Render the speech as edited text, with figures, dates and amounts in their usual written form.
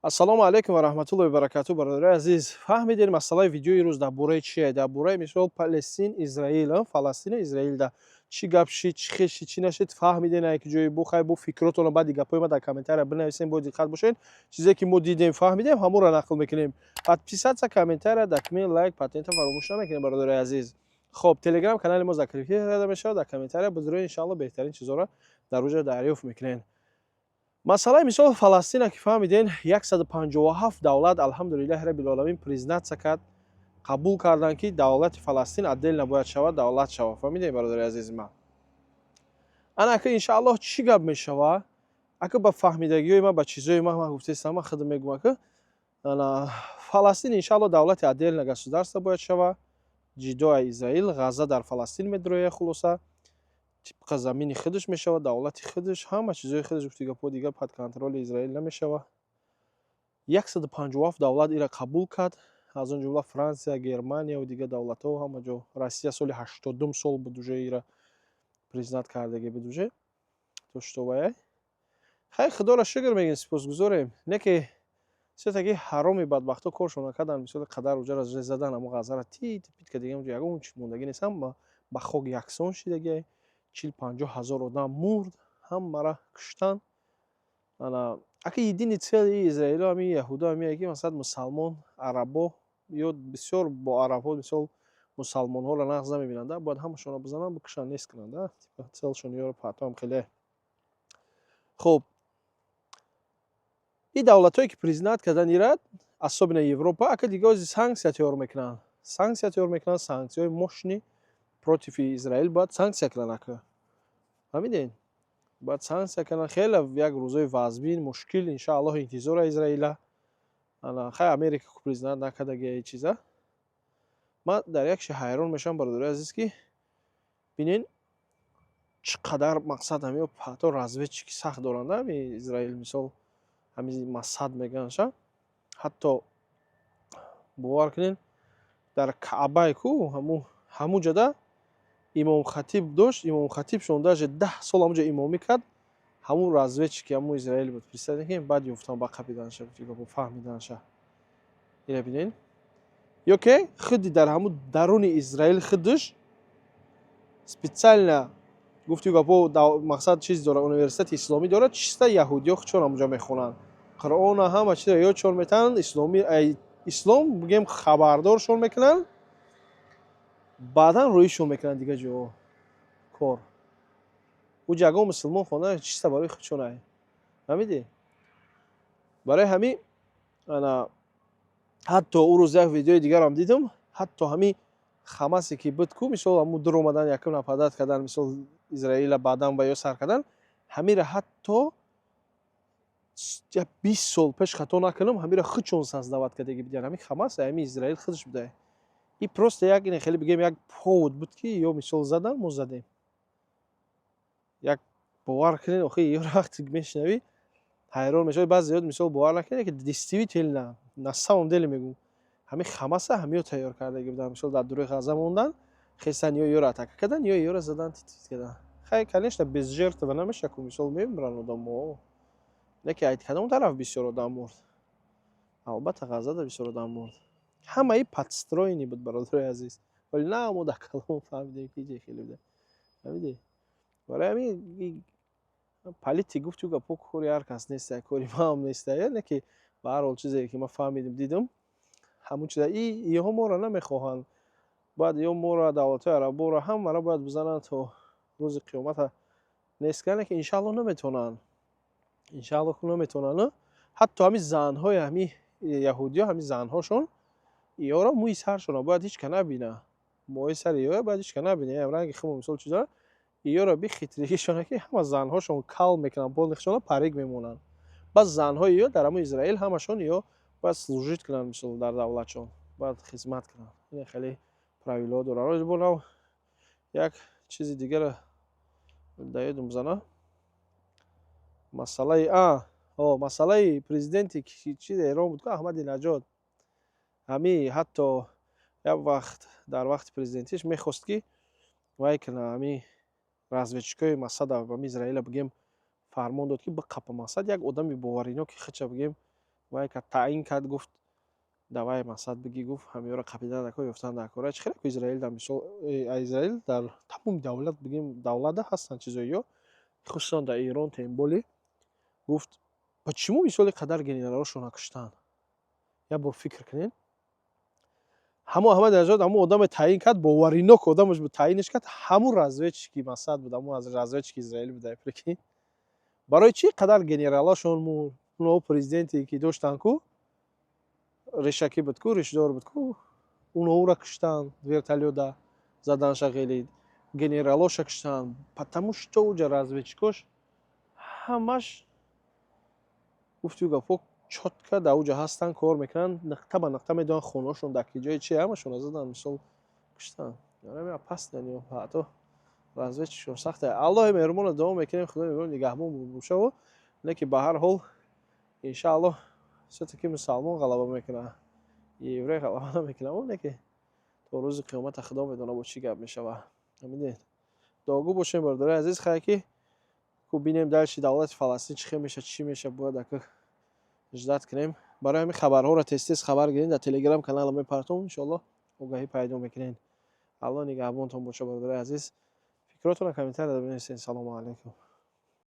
ассалому алайкум ва раҳматуллоҳи ва баракатуҳ. бародари азиз, фаҳмидем масъалаи видеои рӯз дар бораи чие? Дар бораи мисол Палестин, Израил, Фаластину Израил да чӣ гап шид, чӣ хешид, чӣ нашид фаҳмидем яке ҷое бу хай бу фикротонро баъди гапои ма дар комментария бинависем, бо диққат бошед. Чизе ки мо дидем, фаҳмидем, ҳамонро нақл мекунем. Подписаться, комментария, документ, лайк, патента фаромӯш намекунем, бародари азиз. Хоб, телеграм канали мо закрепи карда мешавад, дар комментария бузург иншалло беҳтарин чизҳоро дар рӯҷа дарёфт мекунем. масъалаи мисол Фаластина ки фаҳмиден 157 давлат алҳамдулиллаҳи раббил оламин презентация кард, қабул карданд ки давлати Фаластин отдельно бояд шавад, давлат шавад. Фаҳмидем, бародари азизи ман. ана ака иншааллоҳ чӣ гап мешавад? Ака ба фаҳмидагиҳои ман, ба чизҳои ман гуфтаистам, ман худам мегӯям ака ана Фаластин иншааллоҳ давлати отдельно государство бояд шавад, ҷидои Израил, Ғаза дар Фаластин медурояд, хулоса тибқа замини худаш мешавад, давлати худаш, ҳама чизҳои худаш, гуфти гапҳо дигар под контроли Израил намешавад. 157 давлат иро қабул кард, аз он ҷумла Франсия, Германия ва дигар давлатҳо, ҳама ҷо. Россия соли 80 сол буд уже иро президент кардаги буд уже. То что ваяй. Хай худоро шукр мегӯем, сипосгузорем. Не ки все-таки ҳароми бадбахтҳо коршон накарданд, мисоли қадар уҷара жез задан, ҳамо Ғазаро тит пит кардагӣ, ягон чиз мондагӣ нест, ҳама ба хок яксон шидагӣ. 40-50 ҳазор одам мурд, ҳамаро куштанд. ана ака едини цели израило ҳамин яҳудо ҳамин ки масалан мусалмон, арабо ё бисёр бо арабҳо мисол мусалмонҳоро нағз намебинанд, бояд ҳамашонро бизананд, бикушанд, нест кунанд. Целшон ёро патом хеле. хуб, ин давлатҳое ки президент карданд ира, особенно Европа, ака дигар санксия тайёр мекунанд. Санксия тайёр мекунанд, санксияҳои мощни против Израил бояд санксия кунанд ака. фаҳмидед? باید سانکسیا کنن. خیلی یک روزای وازبین مشکل انشاءالله انتظار اسرائیل. انا خیلی امریکا کو پرزیدنت نکردگی این چیزا. من در یک شی حیران میشم برادر عزیز که ببینین چقدر مقصد همیو پاتو رازویچ کی سخت دارند می اسرائیل مثال همین مسد میگن شا حتی باور کنین در کعبه کو همو جدا имом хатиб дошт, имом хатиб шон даже 10 сол ҳамуҷо имомӣ кард, ҳамун разведчики ҳамун Израил буд. Представете ки баъд ёфтан ба қапиданша, фаҳмиданша. ина бинен. ё ки худи дар ҳамун даруни Израил худаш специально гуфти гапо мақсад чиз дора, университети исломӣ дора, чиста яҳудиё худшон ҳамуҷо мехонанд. Қуръона ҳама чиза ёдшон метавонанд, исломӣ ислом бигем хабардоршон мекунанд. баъдан рӯишон мекунанд дигар ҷо кор. او ҷаго мусулмон хона чиста барои худшон ай. фаҳмидӣ? барои ҳамин ана ҳатто ӯ рӯз як видеои дигарам дидам, ҳатто ҳамин Хамасе ки буд ку мисол ҳамун dur омадан якум нападат кардан, мисол Израила баъдан ба ё сар кардан, ҳамира ҳатто 20 сол пеш хато накунам, ҳамира худшон создават кардаги буданд. ҳамин Хамас ҳамин Израил худш буда. И просто як ин хеле бигем як повод буд ки ё мисол задан, мо задем. як бовар кунед, охи ёро вақте мешунавӣ ҳайрон мешавӣ. баъзе ёд мисол бовар накунед ки действительно на самом деле мегӯям ҳамин Хамаса ҳамиё тайёр кардаги буданд. мисол дар дуруи Ғаза мондан, хестан ё ёро атака кардан, ё ёро задан, тит кардан. хай конечно без жертва намеша ку мисол мемиранд одамҳо. не ки айт кадом тараф бисёр одам мурд. албатта Ғазада бисёр одам мурд. ҳамаи подстроени буд, бародари азиз. вале на мо дар калом фаҳмидем ки ҷе хеле буда. фаҳмидӣ? барои ҳамин политик гуфту гапо кори ҳар кас нест, кори ман ҳам нест. не ки ба ҳар ҳол чизе ки ман фаҳмидам, дидам ҳамун чиза иҳо моро намехоҳанд. бояд ё моро давлатҳои араборо ҳамаро бояд бизананд то рӯзи қиёмата. нест ки ки иншааллоҳ наметавонанд. иншааллоҳ наметавонанд. ҳатто ҳамин занҳои ҳамин яҳудиё, ҳамин занҳошон иёро мӯи саршона бояд ҳеч ка набина. мои сари иё бояд ҳеч ка набина. ранги хумо мисол чиза иёро бихитригишона ки ҳама занҳошон кал мекунанд, болихшона парик мемонанд. баъз занҳои иё дар ҳамун Израил ҳамашон иё бояд служит кунанд, мисол дар давлатшон бояд хизмат кунанд. ин хеле правило доранд. рози бо нав як чизи дигаро дар ёдам зана. масъалаи президенти чизи Эрон буд ку Аҳмадинаҷод. ҳамин ҳатто як вақт дар вақти президентиш мехост ки вай кана ҳамин разведчикои Масада ва Израила бигем фармон дод ки биқапа Масад як одами боварино ки хача бигем вай ка таъин кард гуфт давай масад бигӣ гуфт ҳамеёро қабида накун ёфтан дар кора чӣ хеле ко израил дар мисол израил дар тамоми давлат бигем давлада ҳастанд чизоиё хусусан дар Ирон темболе гуфт почему мисоли қадар генералошро накуштанд як бор фикр кунед ҳамон Аҳмад Аҷод ҳамон одаме таъин кард боваринок одамаш буд таъинш кард ҳамон разведчики Масад буд ҳамон разведчики Израилӣ буд прикинь барои чӣ қадар генералашон оно президенте ки доштанд ку решакӣ буд ку решдор буд ку оноро куштанд вертолёта заданша хеле генералоша куштанд потому что уҷа разведчикош ҳамаш гуфту гапҳо чотка дар уҷа ҳастанд кор мекунанд нақта ба нақта медонанд хонашон дар ки ҷои чи ҳамашонро задан мисол куштанд яъне паст яъне ҳатто разведчикшон сахте аллоҳи меҳрубон дуо мекунем худои меҳрубон нигаҳбон бошаву не ки ба ҳар ҳол иншааллоҳ все-таки мусалмон ғалаба мекунад еврей ғалаба намекунад оне ки то рӯзи қиёмата худо медонад бо чӣ гап мешавад ҳамидед догу бошем бародари азиз хай ки ку бинем дальши давлати Фаластин чӣ хел меша чӣ меша бояд ака ждат кунем барои ҳамин хабарҳоро тез хабар гирем дар телеграм канала мепартом иншоаллоҳ огаҳӣ пайдо мекунем аллоҳ нигаҳбонтон бошад бародари азиз фикротонро комментария бинависед салому алайкум